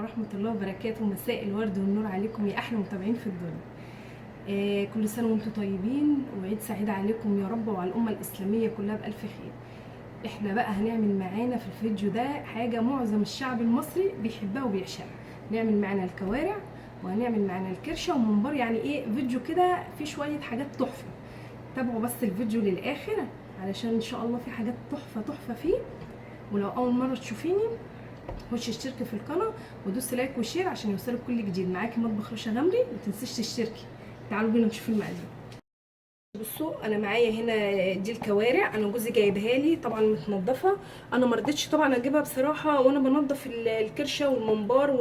ورحمة الله وبركاته. مساء الورد والنور عليكم يا أحلى متابعين في الدنيا. كل سنة وانتم طيبين وعيد سعيد عليكم يا رب وعلى الأمة الإسلامية كلها بألف خير. احنا بقى هنعمل معانا في الفيديو ده حاجة معظم الشعب المصري بيحبها وبيعشقها. نعمل معانا الكوارع وهنعمل معانا الكرشة وممبار، يعني ايه فيديو كده فيه شوية حاجات تحفة. تابعوا بس الفيديو للآخر علشان ان شاء الله في حاجات تحفة فيه. ولو أول مرة تشوفيني خش اشتركي في القناه ودوس لايك وشير عشان يوصلك كل جديد. معاكي مطبخ رشا غمري، ما تنسيش تشتركي. تعالوا بينا نشوف المقادير. بصوا انا معايا هنا دي الكوارع، انا جوزي جايبها لي طبعا متنضفه. انا ما رضيتش طبعا اجيبها بصراحه وانا بنضف الكرشه والممبار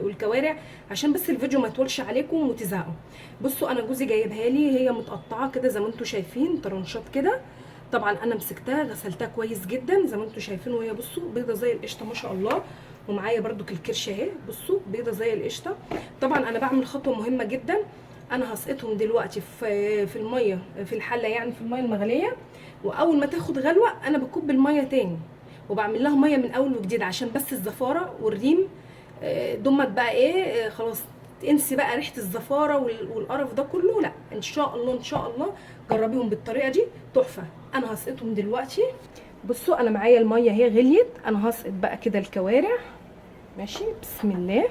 والكوارع عشان بس الفيديو ما يطولش عليكم وتزهقوا. بصوا انا جوزي جايبها لي، هي متقطعه كده زي ما انتم شايفين طرنشات كده. طبعا انا مسكتها غسلتها كويس جدا زي ما انتم شايفين، وهي بصوا بيضه زي القشطه ما شاء الله. ومعايا برده الكرشه اهي بصوا بيضه زي القشطه. طبعا انا بعمل خطوه مهمه جدا، انا هسقطهم دلوقتي في الميه في الحله، يعني في الميه المغليه. واول ما تاخد غلوه انا بكب الميه تاني وبعمل لها ميه من اول وجديد عشان بس الزفاره والريم دمت بقى ايه خلاص. انسي بقى ريحه الزفاره والقرف ده كله، لا ان شاء الله ان شاء الله جربيهم بالطريقه دي تحفه. انا هسقطهم دلوقتي. بصوا انا معايا الميه اهي غليت، انا هسقط بقى كده الكوارع. ماشي بسم الله.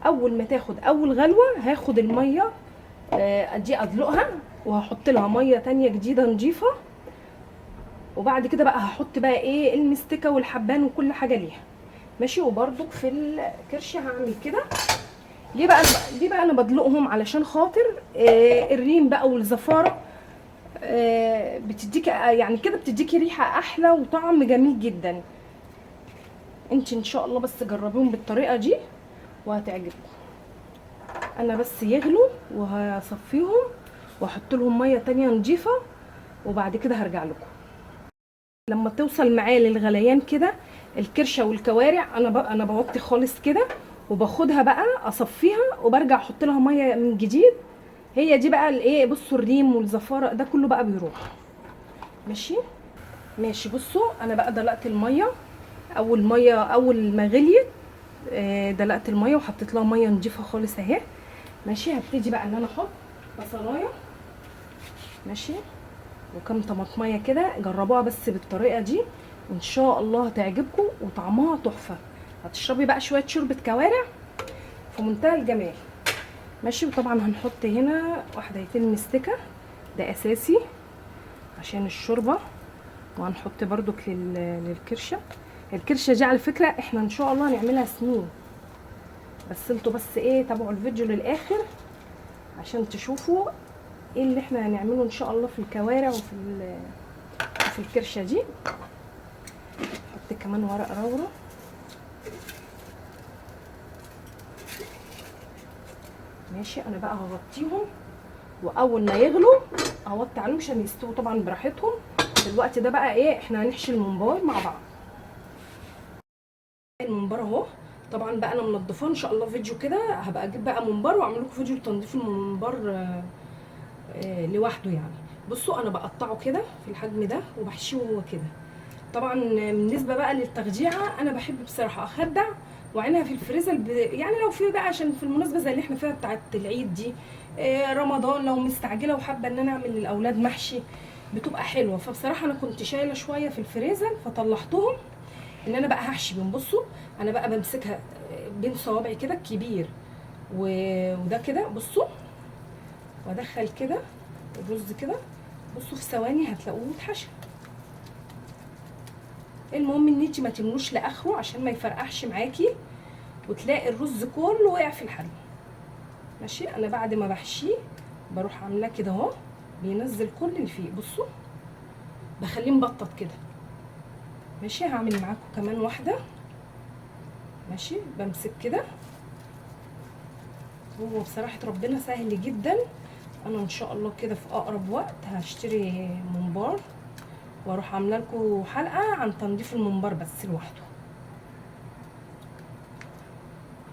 اول ما تاخد اول غلوه هاخد الميه دي ادلقها وهحط لها ميه تانية جديده نضيفه. وبعد كده بقى هحط بقى ايه المستكه والحبان وكل حاجه ليها. ماشي. وبرده في الكرشه هعمل كده. ليه بقى انا بدلقهم علشان خاطر الريم بقى والزفاره بتديكي يعني كده بتديكي ريحه احلى وطعم جميل جدا. انت ان شاء الله بس جربيهم بالطريقه دي وهتعجبكم. انا بس يغلوا وهصفيهم واحط لهم ميه تانية نضيفه وبعد كده هرجع لكم. لما توصل معايا للغليان كده الكرشه والكوارع انا بوطي خالص كده وباخدها بقى اصفيها وبرجع احط لها ميه من جديد. هي دي بقى الايه، بصوا الريم والزفاره ده كله بقى بيروح. ماشي بصوا انا بقى دلقت الميه. اول ما غليت دلقت الميه وحطيت لها ميه نضيفه خالص اهي. ماشي. هبتدي بقى ان انا احط بصلايه ماشي وكم طماطميه كده. جربوها بس بالطريقه دي وان شاء الله هتعجبكم وطعمها تحفه. هتشربي بقى شويه شوربه كوارع في منتهى الجمال. ماشي. وطبعا هنحط هنا واحدتين مستكه، ده اساسي عشان الشوربه. وهنحط بردك للكرشه. الكرشه دي على فكره احنا ان شاء الله هنعملها سنين، بس انتوا بس ايه تابعوا الفيديو للاخر عشان تشوفوا ايه اللي احنا هنعمله ان شاء الله في الكوارع وفي الكرشه دي. نحط كمان ورق لورا. ماشي. انا بقى هغطيهم واول ما يغلوا هوطي عليهم عشان يستووا طبعا براحتهم. دلوقتي ده بقى ايه، احنا هنحشي الممبار مع بعض. الممبار اهو طبعا بقى انا منضفاه ان شاء الله. فيديو كده هبقى اجيب بقى ممبار واعمل لكم فيديو لتنظيف الممبار لوحده يعني. بصوا انا بقطعه كده في الحجم ده وبحشيه هو كده. طبعا بالنسبه بقى للتخديعه انا بحب بصراحه اخدع وعينها في الفريزر يعني لو في بقى عشان في المناسبه زي اللي احنا فيها بتاعه العيد دي رمضان، لو مستعجله وحابه ان انا اعمل للاولاد محشي بتبقى حلوه. فبصراحه انا كنت شايله شويه في الفريزر فطلعتهم ان انا بقى هحشي بيهم. بصوا انا بقى بمسكها بين صوابعي كده الكبير وده كده بصوا، وادخل كده الرز كده. بصوا في ثواني هتلاقوه اتحشى. المهم ان انتي ما تملوش لاخره عشان ما يفرقعش معاكي وتلاقي الرز كله وقع في الحله. ماشي. انا بعد ما بحشيه بروح عاملاه كده اهو بينزل كل اللي فيه. بصوا بخليه مبطط كده. ماشي. هعمل معاكم كمان واحده. ماشي. بمسك كده. هو بصراحه ربنا سهل جدا. انا ان شاء الله كده في اقرب وقت هشتري ممبار واروح عامله لكم حلقه عن تنظيف الممبار بس لوحده.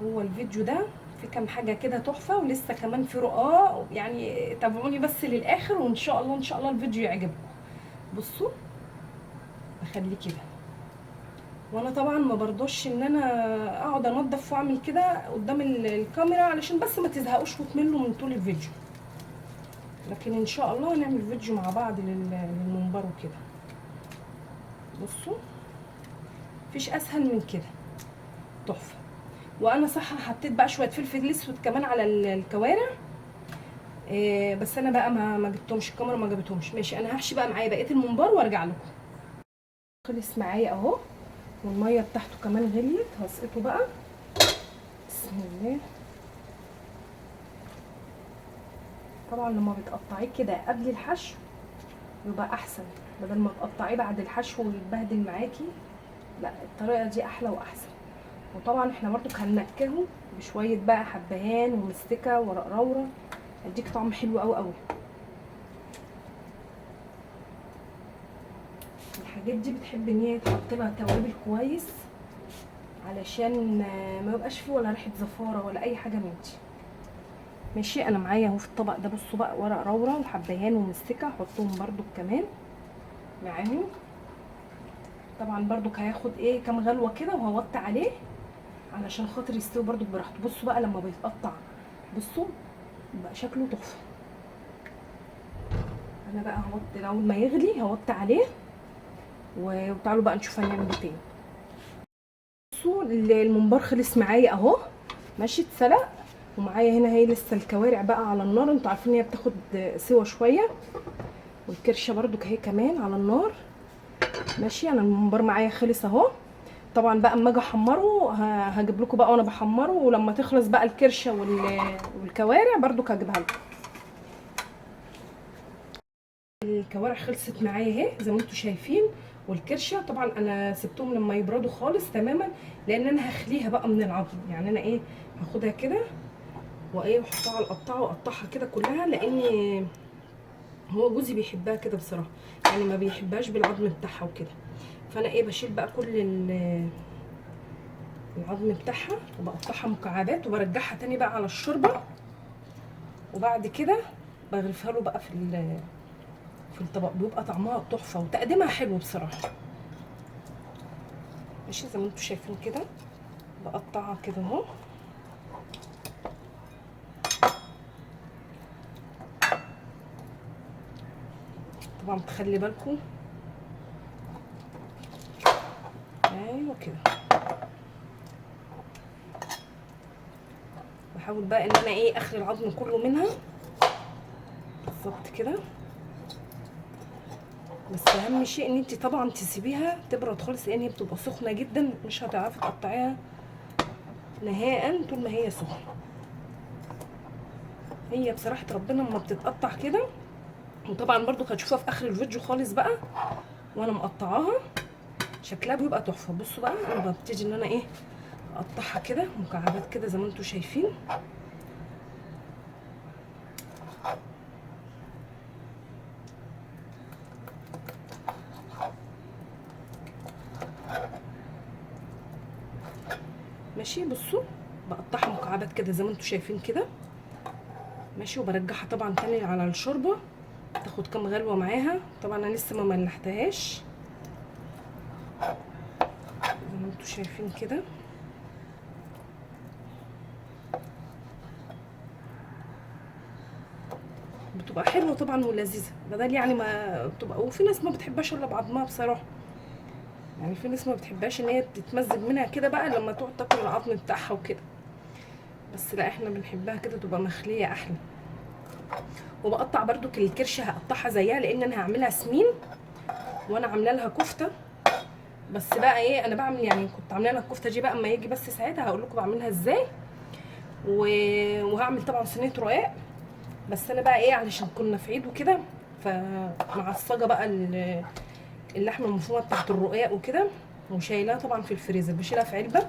هو الفيديو ده في كام حاجه كده تحفه ولسه كمان في رقاق يعني. تابعوني بس للاخر وان شاء الله ان شاء الله الفيديو يعجبكم. بصوا بخليه كده وانا طبعا ما برضوش ان انا اقعد انضف واعمل كده قدام الكاميرا علشان بس ما تزهقوش وتملوا من طول الفيديو، لكن ان شاء الله هنعمل فيديو مع بعض للمنبر وكده. بصوا مفيش اسهل من كده، تحفه. وانا صح حطيت بقى شويه فلفل اسود كمان على الكوارع، بس انا بقى ما جبتهمش، الكاميرا ما جابتهمش. ماشي، انا هحشي بقى معايا بقيه الممبار وارجع لكم. خلص معايا اهو، والميه بتاعته كمان غليت، هسقطه بقى. بسم الله. طبعا لما بتقطعيه كده قبل الحشو يبقى احسن، بدل ما تقطعيه بعد الحشو ويتبهدل معاكي، لا الطريقه دي احلى واحسن. وطبعا احنا برضو هننكهه بشويه بقى حبهان ومستكه ورق لورا، هيديك طعم حلو قوي قوي. الحاجات دي بتحب ان هي يتحط لها توابل كويس علشان ما يبقاش فيه ولا ريحه زفاره ولا اي حاجه من دي. ماشي، انا معايا اهو في الطبق ده، بصوا بقى ورق لورا وحبهان ومستكه، هحطهم برضو كمان معاهم. طبعا برضو هياخد ايه كام غلوه كده وهوطي عليه علشان خاطر يستوي برضو براحته. بصوا بقى لما بيتقطع، بصوا بقى شكله تحفه. انا بقى هوطي اول ما يغلي، هوطي عليه وتعالوا بقى نشوف هنعمل ايه تاني. بصوا الممبار خلص معايا اهو، ماشي اتسلق. ومعايا هنا هي لسه الكوارع بقى على النار، انتوا عارفين هي بتاخد سوا شويه، والكرشه برضو اهي كمان على النار. ماشي، انا الممبار معايا خلص اهو. طبعا بقى اما اجي احمره هجيب لكم بقى وانا بحمره، ولما تخلص بقى الكرشه والكوارع برضو هجيبها لكم. الكوارع خلصت معايا اهي زي ما انتم شايفين، والكرشه طبعا انا سبتهم لما يبردوا خالص تماما، لان انا هخليها بقى من العظم. يعني انا ايه هاخدها كده وايه واحطها على القطاعه واقطعها كده كلها، لان هو جوزي بيحبها كده بصراحه، يعني ما بيحبهاش بالعظم بتاعها وكده. فانا ايه بشيل بقى كل العظم بتاعها وبقطعها مكعبات وبرجعها تاني بقى على الشوربه، وبعد كده بغرفها له بقى في الطبق. بيبقى طعمها تحفه وتقديمها حلو بصراحه. ماشي، زي ما انتم شايفين كده بقطعها كده اهو. طبعا تخلي بالكم، ايوه كده. بحاول بقى ان انا ايه اخلي العظم كله منها بالظبط كده. بس اهم شيء ان انت طبعا تسيبيها تبرد خالص، لان هي بتبقى سخنه جدا، مش هتعرفي تقطعيها نهائا طول ما هي سخنه. هي بصراحه ربنا لما بتتقطع كده، وطبعا برضو هتشوفوها في اخر الفيديو خالص بقى وانا مقطعاها، شكلها بيبقى تحفه. بصوا بقى انا ببتدي ان انا ايه اقطعها كده مكعبات كده زي ما انتم شايفين. ماشي، بصوا بقطعها مكعبات كده زي ما انتم شايفين كده. ماشي، وبرجعها طبعا تاني على الشوربه تاخد كام غلوه معاها. طبعا انا لسه ما ملحتهاش زي ما انتم شايفين كده. بتبقى حلوه طبعا ولذيذه، بدل يعني ما بتبقى، وفي ناس ما بتحبهاش الا بعضمها بصراحه. يعني في ناس ما بتحبهاش ان هي تتمزج منها كده بقى لما تقعد تاكل العظم بتاعها وكده، بس لا احنا بنحبها كده تبقى مخليه احلى. وبقطع برده الكرشه هقطعها زيها، لان انا هعملها سمين وانا عامله لها كفته. بس بقى ايه انا بعمل، يعني كنت عامله لها الكفته دي بقى اما يجي بس ساعتها هقول لكم بعملها ازاي. وهعمل طبعا صينيه رقاق، بس انا بقى ايه علشان كنا في عيد وكده، فمعصجه بقى اللحمه المفرومه بتاعت الرقاق وكده، وشايلاها طبعا في الفريزر، بشيلها في علبه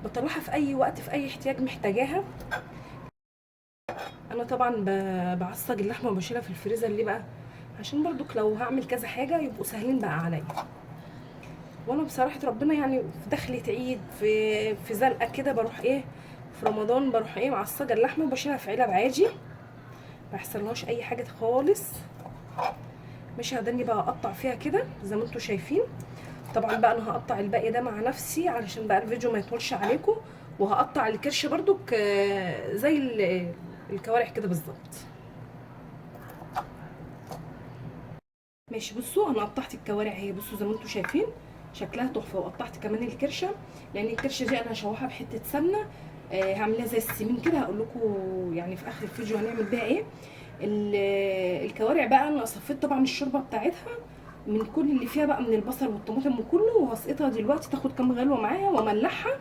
بطلعها في اي وقت في اي احتياج محتاجاها. انا طبعا بعصج اللحمه وبشيلها في الفريزر. ليه بقى؟ عشان برضو لو هعمل كذا حاجه يبقوا سهلين بقى عليا. وانا بصراحه ربنا يعني في دخلة عيد في زنقه كده بروح ايه في رمضان بروح ايه معصجه اللحمه وبشيلها في علب عادي، ما يحصلهاش اي حاجه خالص. ماشي، هدني بقى اقطع فيها كده زي ما انتم شايفين. طبعا بقى انا هقطع الباقي ده مع نفسي علشان بقى الفيديو ما يطولش عليكم، وهقطع الكرش برضو زي الكوارع كده بالظبط. ماشي بصوا انا قطعت الكوارع اهي، بصوا زي ما انتم شايفين شكلها تحفه، وقطعت كمان الكرشه، لان الكرشه دي انا هشوحها بحته سمنه هعملها زي السمين كده، هقول لكم يعني في اخر الفيديو هنعمل بيها ايه. الكوارع بقى انا صفيت طبعا الشوربه بتاعتها من كل اللي فيها بقى، من البصل والطماطم وكله، وهسقطها دلوقتي تاخد كام غلوه معايا واملحها.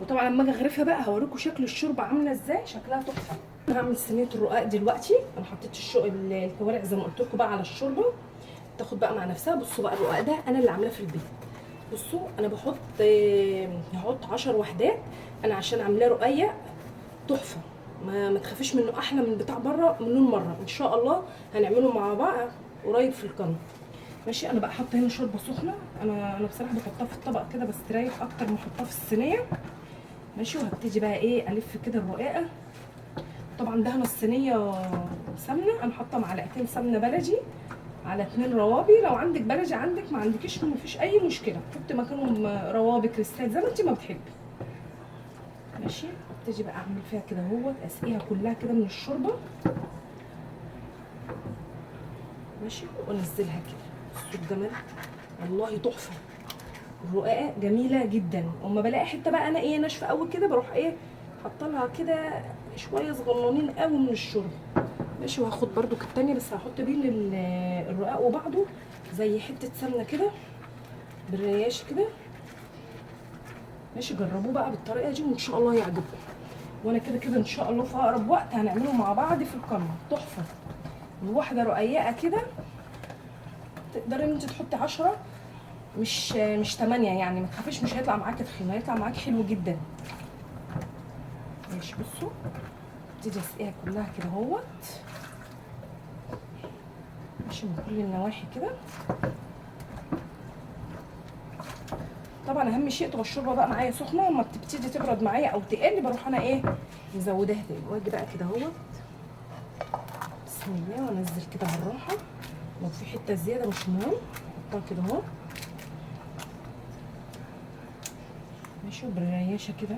وطبعا لما اجي اغرفها بقى هوريكم شكل الشوربه عامله ازاي، شكلها تحفه. انا هعمل صينيه الرقاق دلوقتي، انا حطيت الكوارع زي ما قلت لكم بقى على الشوربه تاخد بقى مع نفسها. بصوا بقى الرقاق ده انا اللي عاملاه في البيت. بصوا انا هحط 10 وحدات، انا عشان عاملاه رقيق تحفه، ما تخافيش منه، احلى من بتاع بره مليون مره. ان شاء الله هنعمله مع بعض قريب في القناه. ماشي انا بقى حاطه هنا شوربه سخنه، انا بصراحه بحطها في الطبق كده بس تريح اكتر ما احطها في الصينيه. ماشي وهبتدي بقى ايه الف كده الرقاقه. طبعا دهنه الصينيه سمنه، انا حاطه معلقتين سمنه بلدي على 2 روابي. لو عندك بلدي عندك، ما عندكيش مفيش اي مشكله، حطي مكانهم روابي كريستال زي ما انت ما بتحبي. ماشي ابتدي بقى اعمل فيها كده اهوت، اسقيها كلها كده من الشوربه. ماشي وانزلها كده. بصوا الجمال والله تحفه، الرقاقه جميله جدا. اما بلاقي حته بقى انا ايه ناشفه قوي كده بروح ايه حاطه لها كده شويه صغننين قوي من الشوربه. ماشي وهاخد برده التانيه بس هحط بيه الرقاق وبعضه زي حته سمنه كده بالرياش كده. ماشي جربوه بقى بالطريقه دي وان شاء الله يعجبكم. وانا كده كده ان شاء الله في اقرب وقت هنعمله مع بعض في القناه تحفه. الواحده رقيقه كده تقدري ان انت تحطي 10 مش 8 يعني، ما تخافيش مش هيطلع معاكي تخين، هيطلع معاكي حلو جدا. ماشي بصوا ابتدي اسقيها كلها كده اهوت. ماشي من كل النواحي كده. طبعا اهم شيء تبقى الشوربه بقى معايا سخنه، لما بتبتدي تبرد معايا او تقل بروح انا ايه مزوداها تاني. واجي بقى كده اهوت بسم الله وانزل كده بالراحه، لو في حته زياده مش مهم احطها كده اهو. ماشي وبالرياشه كده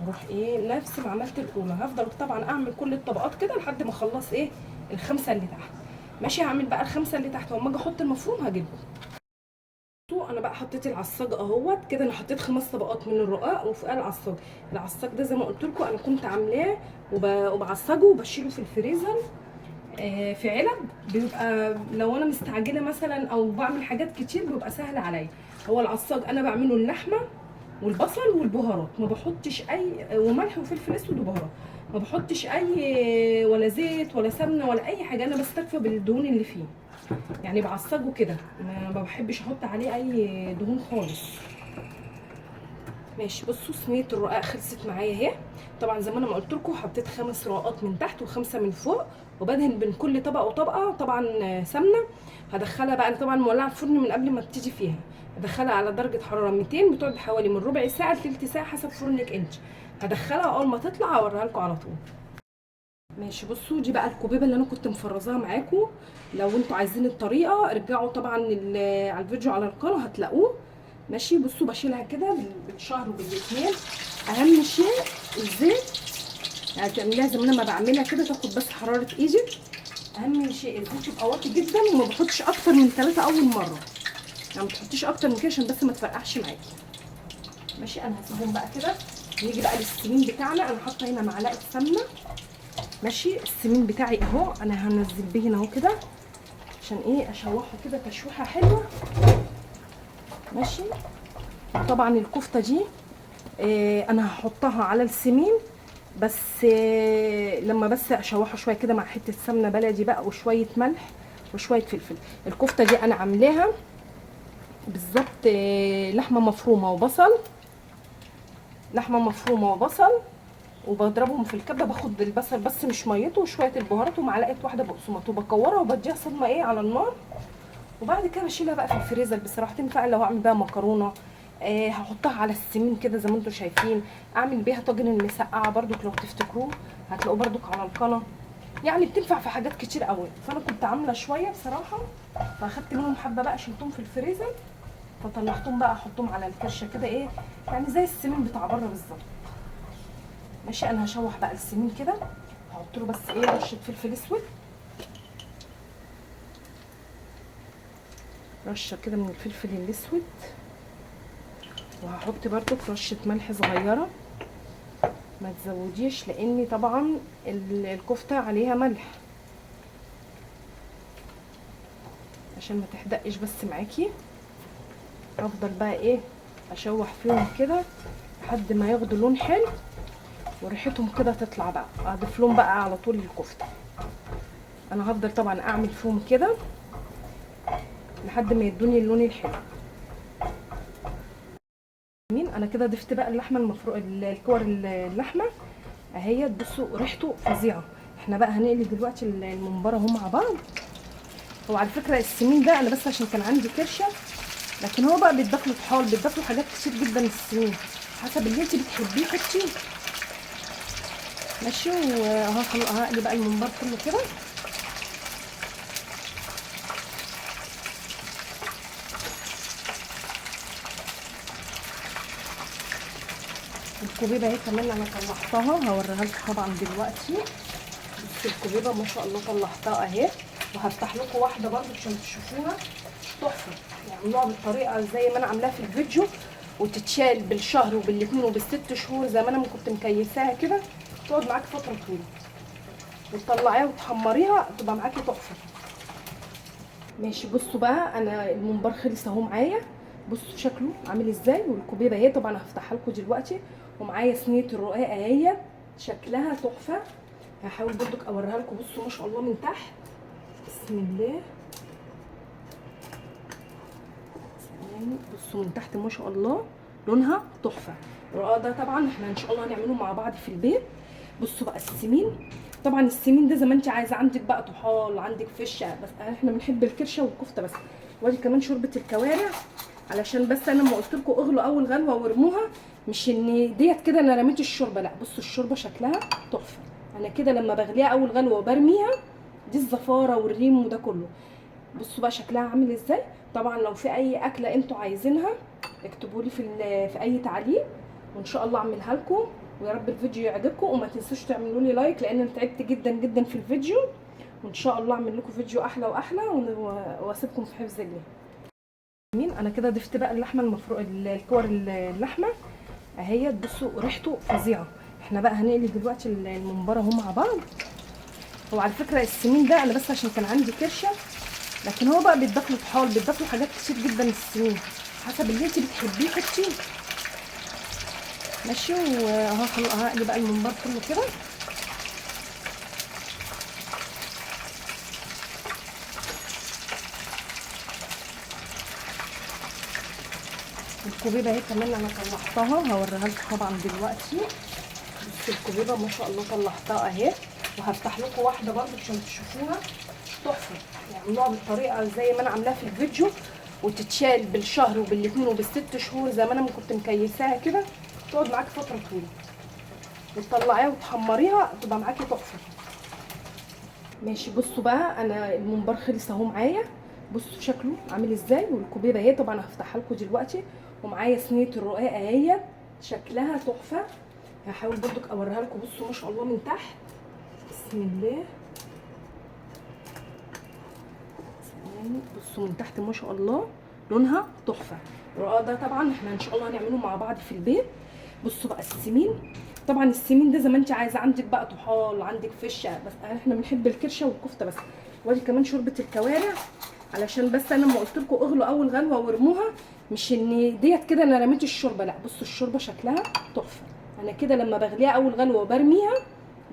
هروح ايه نفس ما عملت الاولى، هفضل طبعا اعمل كل الطبقات كده لحد ما اخلص ايه الخمسه اللي تحت. ماشي هعمل بقى الخمسه اللي تحت، واما اجي احط المفروم هجيبهم. انا بقى حطيت العصاج اهوت كده، انا حطيت 5 طبقات من الرقاق وفوقها العصاج. العصاج ده زي ما قلت لكم انا كنت عاملاه وبعصجه وبشيله في الفريزر في علب، بيبقى لو انا مستعجله مثلا او بعمل حاجات كتير بيبقى سهل عليا. هو العصاج انا بعمله اللحمه والبصل والبهارات، ما بحطش اي وملح وفلفل اسود وبهارات، ما بحطش اي ولا زيت ولا سمنه ولا اي حاجه، انا بستكفى بالدهون اللي فيه يعني بعصجه كده، ما بحبش احط عليه اي دهون خالص. ماشي بصوا صينيه الرقاق خلصت معايا اهي. طبعا زي ما انا ما قلت لكم حطيت 5 رقاقات من تحت و5 من فوق، وبدهن بين كل طبقه وطبقه طبعا سمنه. هدخلها بقى، انا طبعا مولعه الفرن من قبل ما ابتدي فيها، هدخلها على درجه حراره 200 بتقعد حوالي من ربع ساعه لتلت ساعه حسب فرنك انت. هدخلها اول ما تطلع اوريها لكم على طول. ماشي بصوا دي بقى الكوبيبه اللي انا كنت مفرزاها معاكم، لو انتوا عايزين الطريقه ارجعوا طبعا على الفيديو على القناه هتلاقوه. ماشي بصوا بشيلها كده بالشهر وبالاثنين. اهم شيء الزيت، يعني تعمليها زي ما انا ما بعملها كده تاخد بس حراره ايدك. اهم شيء الزيت يبقى واطي جدا، وما بحطش اكتر من 3 اول مره، يعني ما تحطيش اكتر من كده عشان بس ما تفرقعش معاكي. ماشي انا هسيبهم بقى كده. نيجي بقى للسمين بتاعنا، انا حاطه هنا معلقه سمنه. ماشي السمين بتاعي اهو انا هنزل بيه هنا اهو كده عشان ايه اشوحه كده تشويحه حلوه. ماشي طبعا الكفته دي انا هحطها على السمين بس لما بس اشوحه شويه كده مع حته سمنه بلدي بقى وشويه ملح وشويه فلفل. الكفته دي انا عاملاها بالظبط لحمه مفرومه وبصل، لحمه مفرومه وبصل وبضربهم في الكبه، باخد البصل بس مش ميته وشويه البهارات ومعلقه واحده بقسماط وبكورها وبديها صدمه ايه على النار، وبعد كده بشيلها بقى في الفريزر. بصراحه تنفع لو هعمل بيها مكرونه هحطها على السمين كده زي ما انتم شايفين، اعمل بيها طاجن المسقعه برده لو تفتكروه هتلاقوه برده على القناه، يعني بتنفع في حاجات كتير قوي. فانا كنت عامله شويه بصراحه فاخدت منهم حبه بقى شلتهم في الفريزر فطلعتهم بقى احطهم على الكرشه كده ايه، يعني زي السمين بتاع بره بالظبط. ماشي، انا هشوح بقى السمين كده، هحط له بس ايه رشه فلفل اسود، رشه كده من الفلفل الاسود، وهحط برده رشه ملح صغيره، ما تزوديش لاني طبعا الكفته عليها ملح عشان ما تحدقش بس معاكي. افضل بقى ايه اشوح فيهم كده لحد ما ياخدوا لون حلو وريحتهم كده تطلع، بقى اضيف لهم بقى على طول الكفته. انا هفضل طبعا اعمل فيهم كده لحد ما يدوني اللون الحلو. انا كده ضفت بقى اللحمه المفرومه، الكور اللحمه اهي، بصوا ريحته فظيعه. احنا بقى هنقلي دلوقتي الممبار اهو مع بعض. هو على فكره السمين ده انا بس عشان كان عندي كرشه، لكن هو بقى بيتضاف له طحال، بيتضاف له حاجات كتير جدا السمين، حسب اللي انت بتحبيه حطيه. ماشي، وهقلي بقى الممبار كله كده. الكوبيبه اهي كمان انا طلعتها، هوريها لكم طبعا دلوقتي. بس الكوبيبه ما شاء الله طلعتها اهي، وهفتح لكم واحده برده عشان تشوفوها تحفه. يعملوها بالطريقه زي ما انا عاملاها في الفيديو، وتتشال بالشهر وبالاتنين وبالست شهور زي ما انا كنت مكيساها كده، تقعد معاكي فتره طويله، وتطلعيها وتحمريها تبقى معاكي تحفه. ماشي، بصوا بقى انا الممبار خلص اهو معايا، بصوا شكله عامل ازاي، والكوبيبه اهي طبعا هفتحها لكم دلوقتي، ومعايا صينيه الرقاق اهي شكلها تحفه. هحاول برضك اوريها لكم. بصوا ما شاء الله من تحت، بسم الله، بصوا من تحت ما شاء الله لونها تحفه. الرقاق ده طبعا احنا ان شاء الله هنعمله مع بعض في البيت. بصوا بقى السمين، طبعا السمين ده زي ما انت عايزه، عندك بقى طحال، عندك فشه، بس احنا بنحب الكرشه والكفته بس. وادي كمان شوربه الكوارع، علشان بس انا لما قلت لكم اغلوا اول غلوه وارموها، مش ان ديت كده انا رميت الشوربه، لا بصوا الشوربه شكلها تحفه. انا كده لما بغليها اول غلوه وبرميها، دي الزفاره والريم وده كله. بصوا بقى شكلها عامل ازاي. طبعا لو في اي اكله انتوا عايزينها اكتبوا لي في اي تعليق، وان شاء الله اعملها لكم. ويا رب الفيديو يعجبكم، وما تنسوش تعملوا لي لايك لان انا تعبت جدا جدا في الفيديو. وان شاء الله اعمل لكم فيديو احلى واحلى، واسيبكم في حفظ الله. انا كده ضفت بقى اللحمه المفرومه، الكور اللحمه اهي، بصوا ريحته فظيعه. احنا بقى هنقلي دلوقتي الممبار اهو مع بعض. هو على فكره السمين ده انا بس عشان كان عندي كرشه، لكن هو بقى بيتضاف له طحال، بيتضاف له حاجات كتير جدا السمين، حسب اللي انت بتحبيه حطيه. ماشي، وهقلي بقى الممبار كله كده. الكوبيبه اهي كمان انا طلعتها، هوريها لكم طبعا دلوقتي. بس الكوبيبه ما شاء الله طلعتها اهي، وهفتح لكم واحده برده عشان تشوفوها تحفه. يعملوها بالطريقه زي ما انا عاملاها في الفيديو، وتتشال بالشهر وبالاتنين وبالست شهور زي ما انا كنت مكيساها كده، تقعد معاكي فتره طويله، وتطلعيها وتحمريها تبقى معاكي تحفه. ماشي، بصوا بقى انا الممبار خلص اهو معايا، بصوا شكله عامل ازاي، والكوبيبه اهي طبعا هفتحها لكم دلوقتي، ومعايا صينيه الرقاق اهي شكلها تحفه. هحاول برضك اوريها لكم. بصوا ما شاء الله من تحت، بسم الله، بصوا من تحت ما شاء الله لونها تحفه. الرقاق ده طبعا احنا ان شاء الله هنعمله مع بعض في البيت. بصوا بقى السمين، طبعا السمين ده زي ما انت عايزه، عندك بقى طحال، عندك فشه، بس احنا بنحب الكرشه والكفته بس. وادي كمان شوربه الكوارع، علشان بس انا لما قلت لكم اغلوا اول غلوه وارموها، مش ان ديت كده انا رميت الشوربه، لا بصوا الشوربه شكلها تحفه. انا كده لما بغليها اول غلوه وبرميها،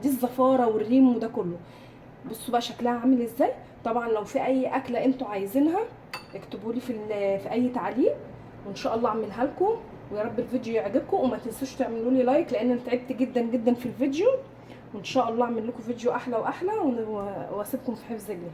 دي الزفاره والريم وده كله. بصوا بقى شكلها عامل ازاي. طبعا لو في اي اكله انتوا عايزينها اكتبوا لي في اي تعليق، وان شاء الله اعملها لكم. ويا رب الفيديو يعجبكم، وما تنسوش تعملوا لي لايك لان انا تعبت جدا جدا في الفيديو. وان شاء الله اعمل لكم فيديو احلى واحلى، واسيبكم في حفظ الله.